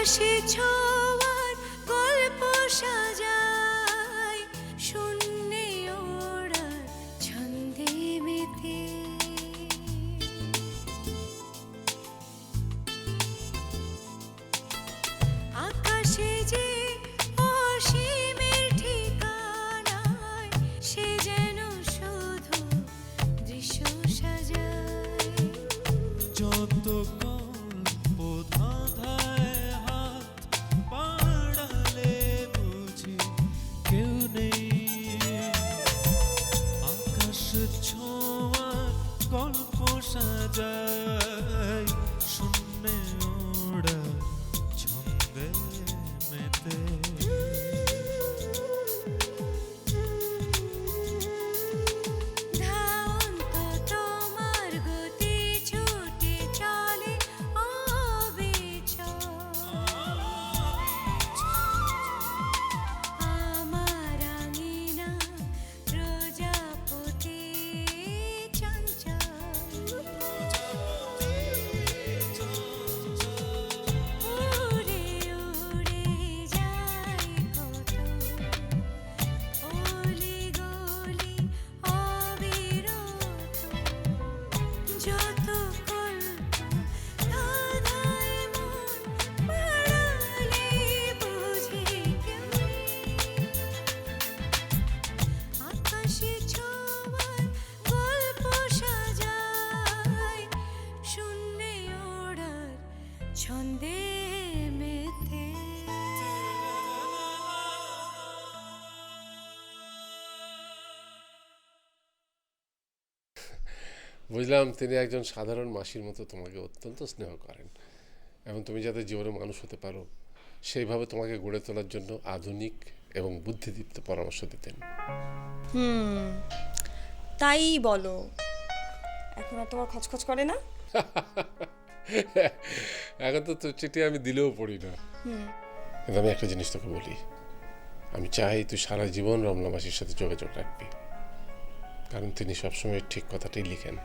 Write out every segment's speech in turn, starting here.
আকাশে ছোঁয়ার গল্প সাজায়, শূন্যে ওড়ার ছন্দে মেতে। আকাশে যে অসীমের ঠিকানায়, সে যেন শুধু দৃশ্য সাজায়। যত গল্প ধাঁধায় হাত বাড়ালে বুঝি কেউ নেই, আকাশ ছোঁয়ার গল্প সাজায়, শূন্যে ওড়া ছন্দে মেতে। ধাওন্ত তোমার গতি ছুটে চলে অবিচল, আমার আঙিনা প্রজাপতি চঞ্চল। উড়ে উড়ে যায় কত অলি গলি অবিরত, যত গল্প ধাঁধায় মন বাড়ালে বুঝি কেউ নেই। আকাশে ছোঁয়ার গল্প সাজায়, শূন্যে ওড়ার ছন্দে মেতে। বুঝলাম তিনি একজন সাধারণ মাসির মতো তোমাকে অত্যন্ত স্নেহ করেন এবং তুমি যাতে জীবনে মানুষ হতে পারো সেইভাবে তোমাকে গড়ে তোলার জন্য আধুনিক এবং বুদ্ধিদীপ্ত পরামর্শ দিতেন। তাই বলো, এখন আর তোমার খচখচ করে না? এখন তো তোর চিঠি আমি দিলেও পড়ি না, কিন্তু আমি একটা জিনিস তোকে বলি, আমি চাই তুই সারা জীবন রমনা মাসির সাথে যোগাযোগ রাখবি, কারণ তিনি সবসময় ঠিক কথাটাই লিখেন।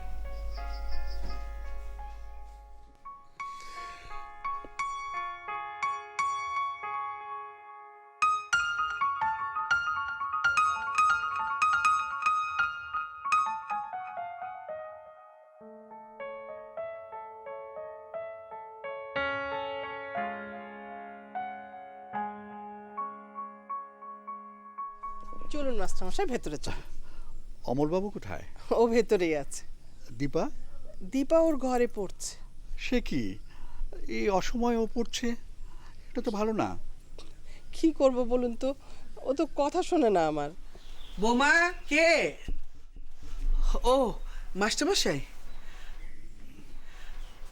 চলুন মাস্টারমশাই, ভেতরে চলুন। অমলবাবু কোথায়? ও ভেতরেই আছে। দীপা? দীপা ওর ঘরে পড়ছে। সে কি এই অসময়ে ও পড়ছে? এটা তো ভালো না। কি করব বলুন তো, ও তো কথা শোনে না আমার। বোমা কে? ও মাস্টারমশাই।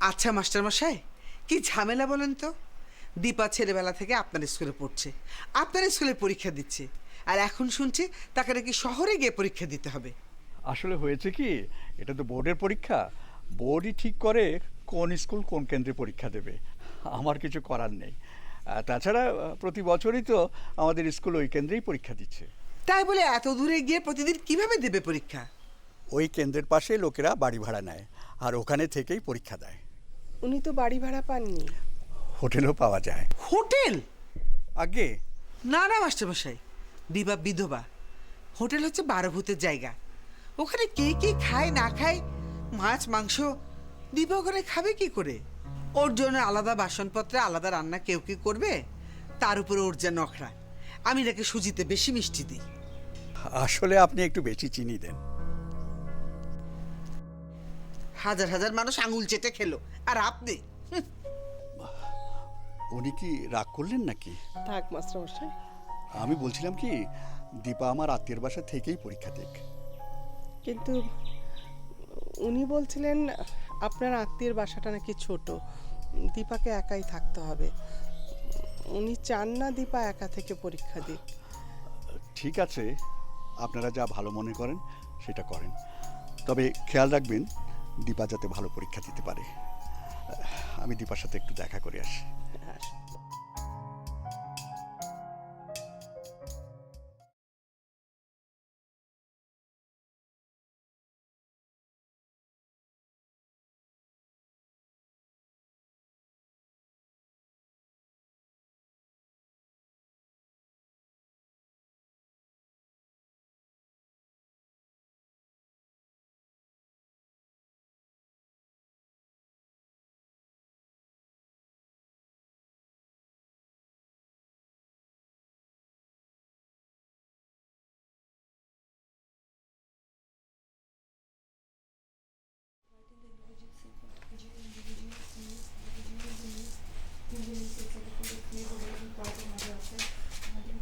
আচ্ছা মাস্টারমশাই, কি ঝামেলা বলেন তো? দীপা ছেলেবেলা থেকে আপনার স্কুলে পড়ছে, আপনার স্কুলে পরীক্ষা দিচ্ছে, আর এখন শুনছি তাকে নাকি শহরে গিয়ে পরীক্ষা দিতে হবে। আসলে হয়েছে কি, এটা তো বোর্ডের পরীক্ষা। বোর্ডই ঠিক করে কোন স্কুল কোন কেন্দ্রে পরীক্ষা দেবে, আমার কিছু করার নেই। তাছাড়া প্রতি বছরই তো আমাদের স্কুল ওই কেন্দ্রেই পরীক্ষা দিচ্ছে। তাই বলে এত দূরে গিয়ে প্রতিদিন কিভাবে দেবে পরীক্ষা? ওই কেন্দ্রের পাশে লোকেরা বাড়ি ভাড়া নেয় আর ওখানে থেকেই পরীক্ষা দেয়। উনি তো বাড়ি ভাড়া পাননি। হোটেলও পাওয়া যায়। হোটেল? আগে না না মাস্টারমশাই, দীপা বিধবা, হোটেল হচ্ছে 12 ভূতের জায়গা। ওখানে কে কি খায় না খায়, মাছ মাংস, দীপা ওখানে খাবে কি করে? ওর জন্য আলাদা বাসনপত্রে আলাদা রান্না কেউ কি করবে? তার উপরে ওর যা নখরা, আমি নাকি সুজিতে বেশি মিষ্টি দিই। আসলে আপনি একটু বেশি চিনি দেন। হাজার হাজার মানুষ আঙুল চেটে খেলো, আর আপনি উনি কি রাগ করলেন নাকি? থাক মাস্টারমশাই। আমি বলছিলাম কি, দীপা আমার আত্মীয়ের বাসা থেকেই পরীক্ষা দেখ। কিন্তু উনি বলছিলেন আপনার আত্মীয়ের বাসাটা নাকি ছোট, দীপাকে একাই থাকতে হবে। উনি চান না দীপা একা থেকে পরীক্ষা দিক। ঠিক আছে, আপনারা যা ভালো মনে করেন সেটা করেন, তবে খেয়াল রাখবেন দীপা যাতে ভালো পরীক্ষা দিতে পারে। আমি দীপার সাথে একটু দেখা করে আসি। হ্যাঁ।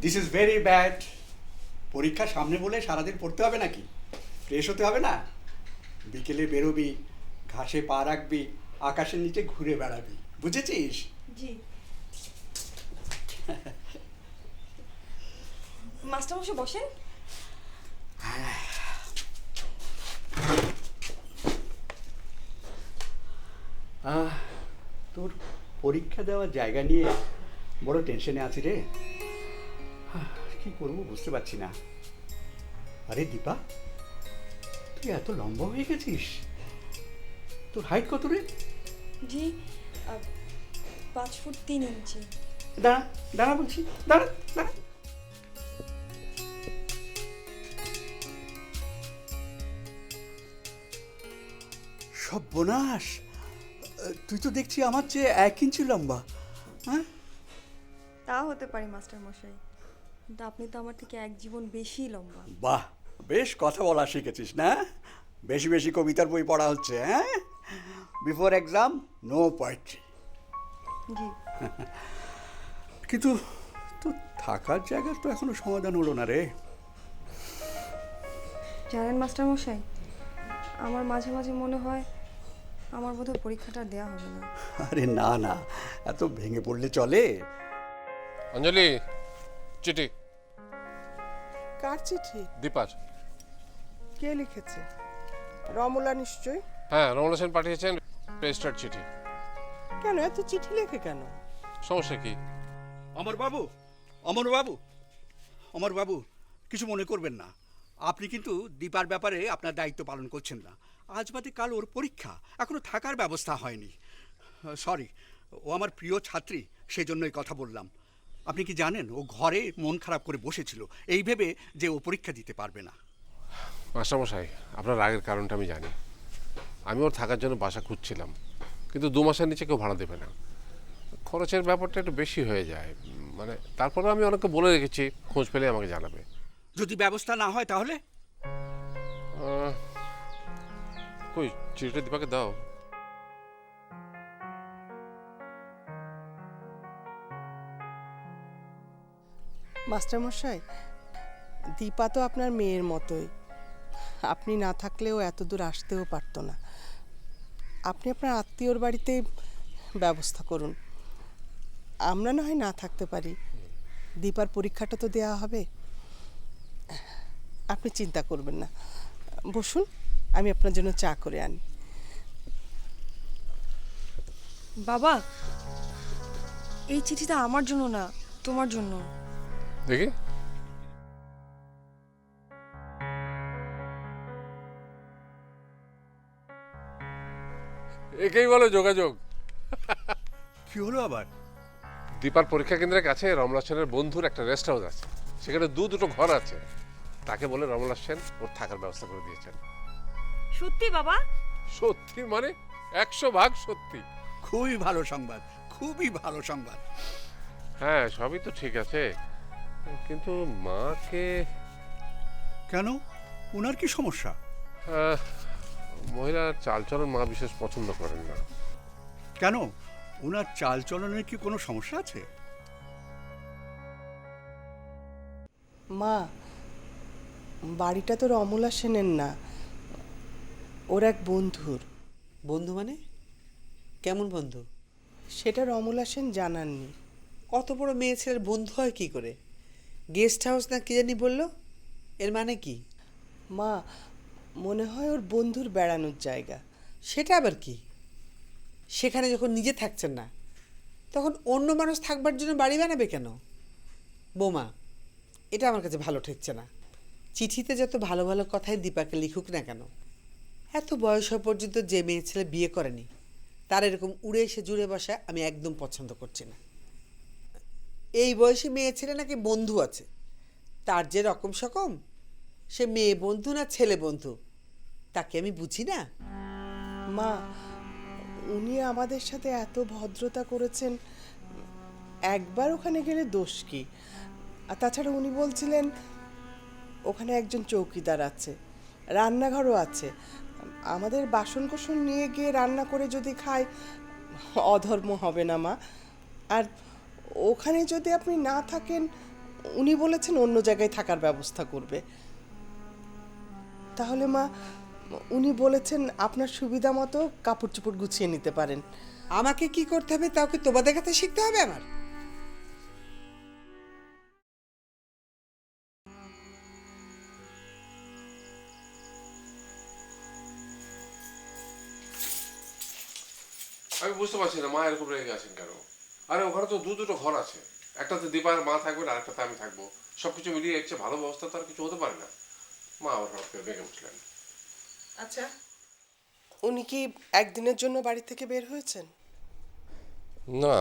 This is very bad. পরীক্ষা সামনে বলে সারাদিন পড়তে হবে নাকি? ফ্রেশ হতে হবে না? বিকেলে বেরোবি, ঘাসে পা রাখবি, আকাশের নিচে ঘুরে বেড়াবি, বুঝেছিস? জি মাস্টারমশাই বসেন। তোর পরীক্ষা দেওয়ার জায়গা নিয়ে বড় টেনশনে আছি রে। কি করবো বুঝতে পারছি না। আরে দীপা, তুই এত লম্বা হয়ে গেছিস। তোর হাইট কত রে? জি 5 ফুট 3 ইঞ্চি। দাঁড়া দাঁড়া বলছি, দাঁড়া দাঁড়া। সর্বনাশ, তুই তো দেখছি আমার চেয়ে 1 ইঞ্চি লম্বা। হ্যাঁ, তা হতে পারে মাস্টারমশাই, কিন্তু আপনি তো আমার থেকে এক জীবন বেশি লম্বা। বাহ, বেশ কথা বলা শিখেছিস না? বেশি বেশি কবিতার বই পড়া হচ্ছে। হ্যাঁ, বিফোর এক্সাম নো পোয়েট্রি। জি কিন্তু তো থাকার জায়গার তো এখনো সমাধান হলো না রে। জানেন মাস্টারমশাই, আমার মাঝে মাঝে মনে হয় আমার বোধহয় পরীক্ষাটা দেয়া হবে না। আরে না না, এত ভেঙে পড়লে চলে? অঞ্জলি, চিঠি। কার চিঠি? দীপার। কে লিখেছে? রমলা নিশ্চয়। হ্যাঁ, রমলা সেন পাঠিয়েছেন রেজিস্টার্ড চিঠি। কেন এত চিঠি লেখে কেন? সমস্যা কি? অমর বাবু, অমর বাবু, অমর বাবু, কিছু মনে করবেন না। আপনি কিন্তু দীপার ব্যাপারে আপনার দায়িত্ব পালন করছেন না। আজ বাদে কাল ওর পরীক্ষা, এখনো থাকার ব্যবস্থা হয়নি। সরি, ও আমার প্রিয় ছাত্রী, সেজন্যই কথা বললাম। আপনি কি জানেন, ও ঘরে মন খারাপ করে বসেছিল এই ভেবে যে ও পরীক্ষা দিতে পারবে না। মাস্টারমশাই, আপনার রাগের কারণটা আমি জানি। আমি ওর থাকার জন্য বাসা খুঁজছিলাম, কিন্তু 2 মাসের নিচে কেউ ভাড়া দেবে না। খরচের ব্যাপারটা একটু বেশি হয়ে যায়। মানে তারপরে আমি অনেককে বলে রেখেছি, খোঁজ পেলে আমাকে জানাবে। যদি ব্যবস্থা না হয় তাহলে? কই চিঠিটা দীপাকে দাও। মাস্টারমশাই, দীপা তো আপনার মেয়ের মতোই। আপনি না থাকলেও এত দূর আসতেও পারতো না। আপনি আপনার আত্মীয়র বাড়িতে ব্যবস্থা করুন। আমরা না হয় না থাকতে পারি, দীপার পরীক্ষাটা তো দেওয়া হবে। আপনি চিন্তা করবেন না, বসুন, আমি আপনার জন্য চা করে আনি। বাবা, এই চিঠিটা আমার জন্য না, তোমার জন্য। দেখি। একেই বলো যোগাযোগ। কি হলো আবার? দীপার পরীক্ষা কেন্দ্রের কাছে রমলা সেনের বন্ধুর একটা রেস্ট হাউস আছে, সেখানে দুটো ঘর আছে। তাকে বলে রমলা সেন ওর থাকার ব্যবস্থা করে দিয়েছেন। সত্যি বাবা? সত্যি মানে 100% সত্যি। খুবই ভালো সংবাদ, খুবই ভালো সংবাদ। হ্যাঁ, সবই তো ঠিক আছে, কিন্তু মাকে। কেন, ওনার কি সমস্যা? মহিলার চালচলন মা বিশেষ পছন্দ করেন না। কেন, ওনার চালচলনের কি কোনো সমস্যা আছে? মা, বাড়িটা তো রমলা সেনের না, ওর এক বন্ধুর। বন্ধু মানে? কেমন বন্ধু? সেটা রমলা সেন জানাননি। অত বড় মেয়ে ছেলের বন্ধু হয় কি করে? গেস্ট হাউস না কি জানি বললো, এর মানে কি? মা, মনে হয় ওর বন্ধুর বেড়ানোর জায়গা। সেটা আবার কি? সেখানে যখন নিজে থাকছেন না, তখন অন্য মানুষ থাকবার জন্য বাড়ি বানাবে কেন? বৌমা, এটা আমার কাছে ভালো ঠেকছে না। চিঠিতে যত ভালো ভালো কথাই দীপাকে লিখুক না কেন, এত বয়স হওয়া পর্যন্ত যে মেয়ে ছেলে বিয়ে করেনি তার এরকম উড়ে এসে জুড়ে বসা আমি একদম পছন্দ করছি না। এই বয়সী মেয়ে ছেলে নাকি বন্ধু আছে, তার যে রকম সকম, সে মেয়ে বন্ধু না ছেলে বন্ধু তাকে আমি বুঝি না। মা, উনি আমাদের সাথে এত ভদ্রতা করেছেন, একবার ওখানে গেলে দোষ কি? আর তাছাড়া উনি বলছিলেন ওখানে একজন চৌকিদার আছে, রান্নাঘরও আছে, আমাদের বাসন কোসন নিয়ে গিয়ে রান্না করে যদি খায় অধর্ম হবে না মা। আর ওখানে যদি আপনি না থাকেন, উনি বলেছেন অন্য জায়গায় থাকার ব্যবস্থা করবে। তাহলে মা, উনি বলেছেন আপনার সুবিধা মতো কাপড় চোপড় গুছিয়ে নিতে পারেন। আমাকে কি করতে হবে তাও কি তোমাদের কাছে শিখতে হবে আমার? আমি বুঝতে পারছি না মা এরকম রেগে আছেন কেন। আরে ওখানে তো দুটো ঘর আছে, একটাতে দীপার মা থাকবে আর একটাতে আমি থাকবো, সবকিছু মিলিয়ে একচেয়ে ভালো ব্যবস্থা তো আর কিছু হতে পারে না। মা আবার হঠাৎ করে রেগে উঠলেন। আচ্ছা, উনি কি একদিনের জন্য বাড়ি থেকে বের হয়েছেন? না,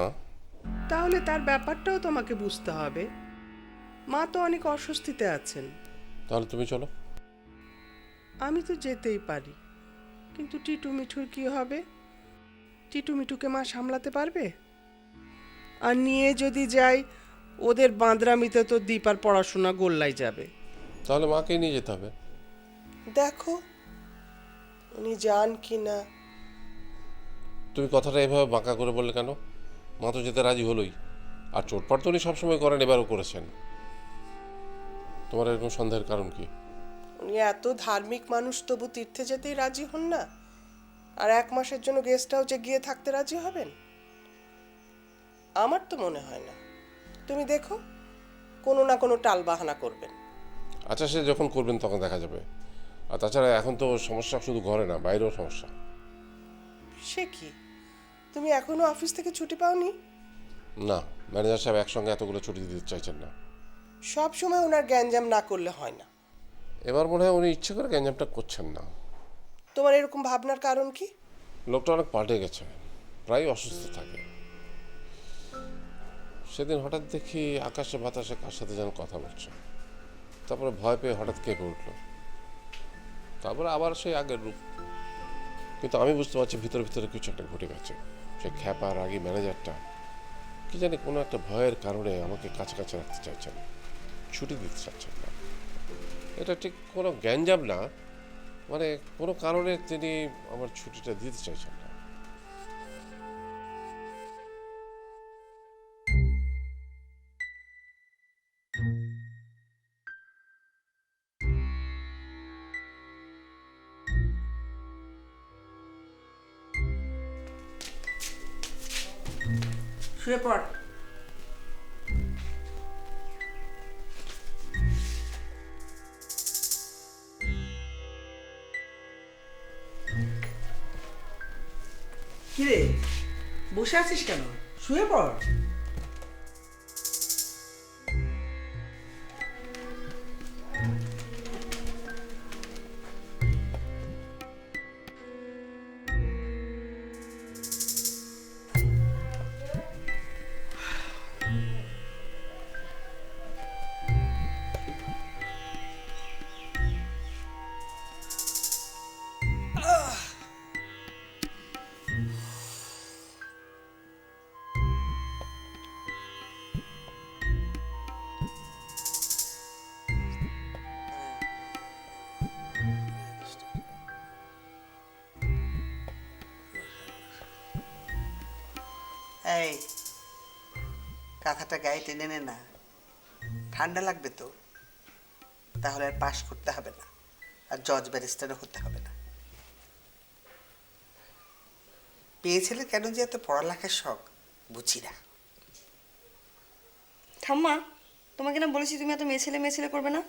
তাহলে তার ব্যাপারটাও তোমাকে বুঝতে হবে। মা তো অনেক অস্বস্তিতে আছেন। তাহলে তুমি চলো। আমি তো যেতেই পারি, কিন্তু টিটু মিঠুর কি হবে? টিটু মিঠুকে মা সামলাতে পারবে? আর নিয়ে যদি যাই, ওদের বাঁদরামিতে তো দীপার পড়াশোনা গোল্লাই যাবে। তাহলে মাকেই নিয়ে যেতে হবে। দেখো উনি যান কি না। তুমি কথাটা এভাবে বাঁকা করে বললে কেন? মা তো যেতে রাজি হলোই, আর চোটপাট তো উনি সবসময় করেন, এবারও করেছেন। তোমার এরকম সন্দেহের কারণ কি? উনি এত ধার্মিক মানুষ, তবু তীর্থে যেতেই রাজি হন না, আর 1 মাসের জন্য গেস্ট হাউসে গিয়ে থাকতে রাজি হবেন? আমার তো মনে হয় না। তুমি দেখো, কোনো না কোনো টাল বাহানা করবেন। আচ্ছা, সে যখন করবেন তখন দেখা যাবে। আর তাছাড়া এখন তো সমস্যা শুধু ঘরে না, বাইরেও সমস্যা। সে কি, তুমি এখনো অফিস থেকে ছুটি পাওনি? না, ম্যানেজার সাহেব একসঙ্গে এতগুলো ছুটি দিতে চাইছেন না। সব সময় ওনার গ্যাঞ্জাম না করলে হয় না। এবার মনে হয় উনি ইচ্ছে করে গ্যাঞ্জামটা করছেন না। তোমার এরকম ভাবনার কারণ কি? লোকটা অনেক পাল্টে গেছে, প্রায় অসুস্থ থাকে। সেদিন হঠাৎ দেখি আকাশে বাতাসে কার সাথে যেন কথা বলছে, তারপরে ভয় পেয়ে হঠাৎ কেঁপে উঠল, তারপরে আবার সেই আগের রূপ। কিন্তু আমি বুঝতে পারছি ভিতরে ভিতরে কিছু একটা ঘটে গেছে। সে খ্যাপা রাগী ম্যানেজারটা কি জানি কোনো একটা ভয়ের কারণে আমাকে কাছে কাছে রাখতে চাইছেন, ছুটি দিতে চাচ্ছেন না। এটা ঠিক কোনো গ্যাঞ্জাম না, মানে কোনো কারণে তিনি আমার ছুটিটা দিতে চাইছেন না। শুয়ে পড়। কিরে, বসে আছিস কেন? শুয়ে পড়। এই কাঁথাটা গায়ে টেনে নে না, ঠান্ডা লাগবে তো। তাহলে আর পাশ করতে হবে না, আর জজ ব্যারিস্টারও হতে হবে না। মেয়ে ছেলে কেন যে এত পড়ালেখার শখ বুঝি না। ঠাম্মা, তোমাকে না বলেছি তুমি এত মেয়ে ছেলে করবে না।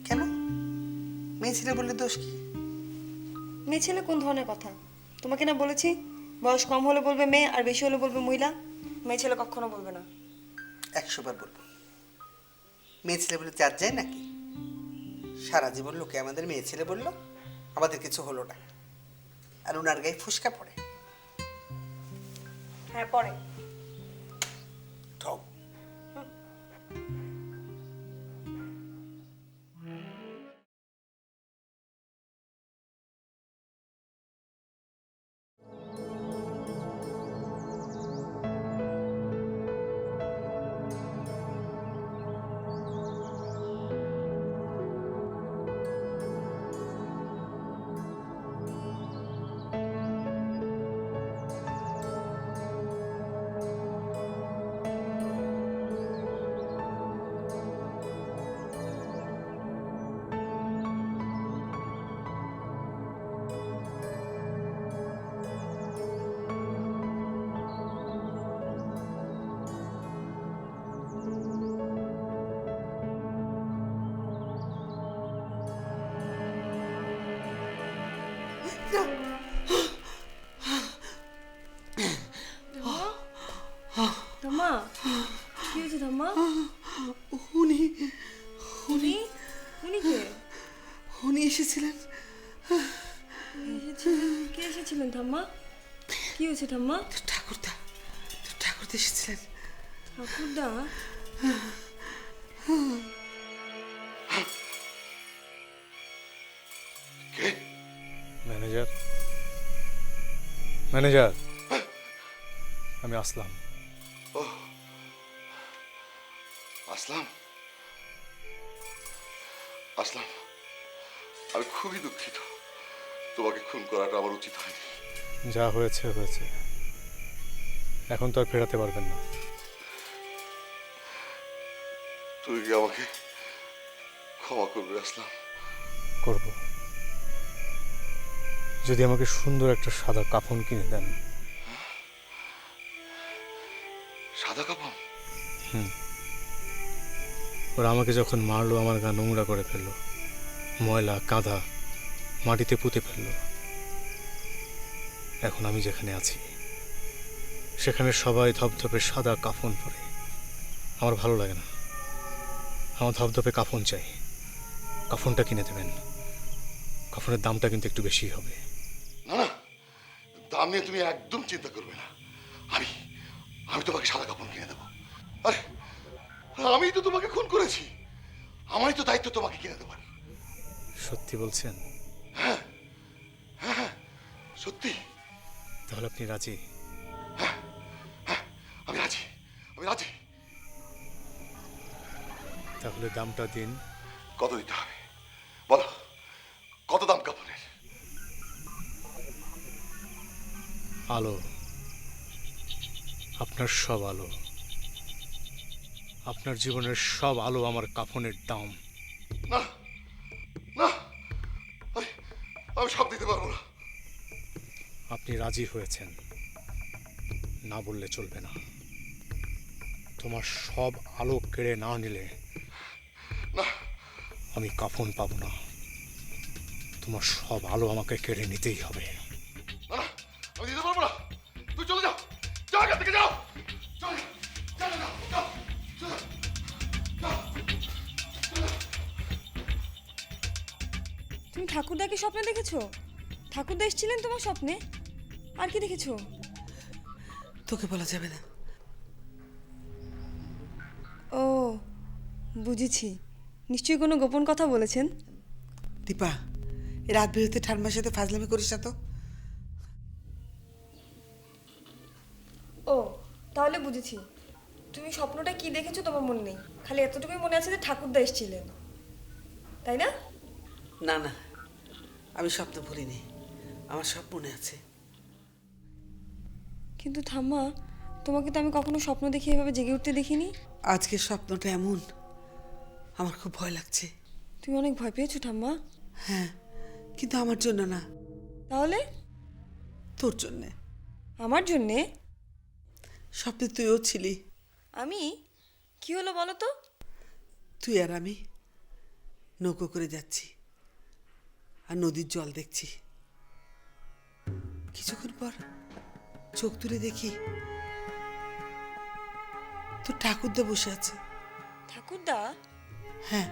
কেন? মেয়ে ছেলে বললে দোষ কি? মেয়ে ছেলে কোন ধরনের কথা? তোমাকে না বলেছি বয়স কম হলে বলবে মেয়ে, আর বেশি হলে বলবে মহিলা। মেয়ে ছেলে কখনো বলবে না। 100 বার বলবো। মেয়ে ছেলে বলে চার যায় নাকি? সারা জীবন লোকে আমাদের মেয়ে ছেলে বললো, আমাদের কিছু হলো না, আর ওনার গায়ে ফুসকা পড়ে। হ্যাঁ পরে। ঠক। ধাম্মা কি হয়েছে ধাম্মা? উনি উনি উনি কে উনি এসেছিলেন। কে এসেছিলেন ধাম্মা? কি হয়েছে ধাম্মা? ঠাকুরদা এসেছিলেন। ঠাকুরদা? ম্যানেজার ম্যানেজার আমি আসলাম। আসলাম, আসলাম, আমি খুবই দুঃখিত। তোমাকে খুন করাটা আমার উচিত হয়নি। যা হয়েছে হয়েছে, এখন তো আর ফেরাতে পারবেন না। তুমি কি আমাকে ক্ষমা করবে আসলাম? করব, যদি আমাকে সুন্দর একটা সাদা কাফন কিনে দেন। সাদা কাপড়? ওরা আমাকে যখন মারলো আমার গা নোংরা করে ফেললো, ময়লা কাদা মাটিতে পুঁতে ফেললো। এখন আমি যেখানে আছি সেখানে সবাই ধপধপে সাদা কাফন পরে। আমার ভালো লাগে না, আমার ধপধপে কাফন চাই। কাফনটা কিনে দেবেন, কাফনের দামটা কিন্তু একটু বেশি হবে। না না, দাম নিয়ে তুমি একদম চিন্তা করবে না। আমি আমি তোমাকে সাদা কাপড় কিনে দেবো। আরে আমি তো তোমাকে খুন করেছি, আমারই তো দায়িত্ব তোমাকে কিনে দেবার। সত্যি বলছেন? হ্যাঁ হ্যাঁ, সত্যি। তাহলে আপনি রাজি? আমি রাজি, আমি রাজি। তাহলে দামটা দিন। কত দিতে হবে বলো, কত দাম কাপড়ের? আলো, আপনার সব আলো, আপনার জীবনের সব আলো আমার কাফনের দাম। না না, আমি সব দিতে পারবো না। আপনি রাজি হয়েছেন, না বললে চলবে না। তোমার সব আলো কেড়ে না নিলে না, আমি কাফন পাবো না। তোমার সব আলো আমাকে কেড়ে নিতেই হবে। না না, আমি দিতে পারবো না। তুই চলে যাও, যাও এখান থেকে, যাও, চলে যাও, যাও, যাও, যাও, চলে যাও, যাও। তুমি ঠাকুরদাকে স্বপ্নে দেখেছো? ঠাকুরদা এসেছিলেন তোমার স্বপ্নে? আর কি দেখেছো? তোকে বলা যাবে না। ও বুঝেছি, নিশ্চয়ই কোনো গোপন কথা বলেছেন। দীপা, এই রাত বিরতে ঠাম্মার সাথে ফাজলামি করিস না তো। ও তাহলে বুঝেছি, তুমি স্বপ্নটা কি দেখেছো তোমার মনে নেই, খালি এতটুকুই মনে আছে যে ঠাকুরদা এসেছিলেন, তাই না? না না, আমি স্বপ্ন ভুলিনি, আমার সব মনে আছে। কিন্তু ঠাম্মা, তোমাকে তো আমি কখনো স্বপ্ন দেখে এভাবে জেগে উঠতে দেখিনি। আজকের স্বপ্নটা এমন, আমার খুব ভয় লাগছে। তুমি অনেক ভয় পেয়েছো ঠাম্মা? হ্যাঁ, কিন্তু আমার জন্য না, তাহলে? তোর জন্যে। আমার জন্যে? স্বপ্নে তুইও ছিলি। আমি? কি হলো বলো তো? তুই আর আমি নৌকো করে যাচ্ছি আর নদীর জল দেখছি। কিছুক্ষণ পর চোখ তুলে দেখি তোর ঠাকুরদা বসে আছে। ঠাকুরদা? হ্যাঁ,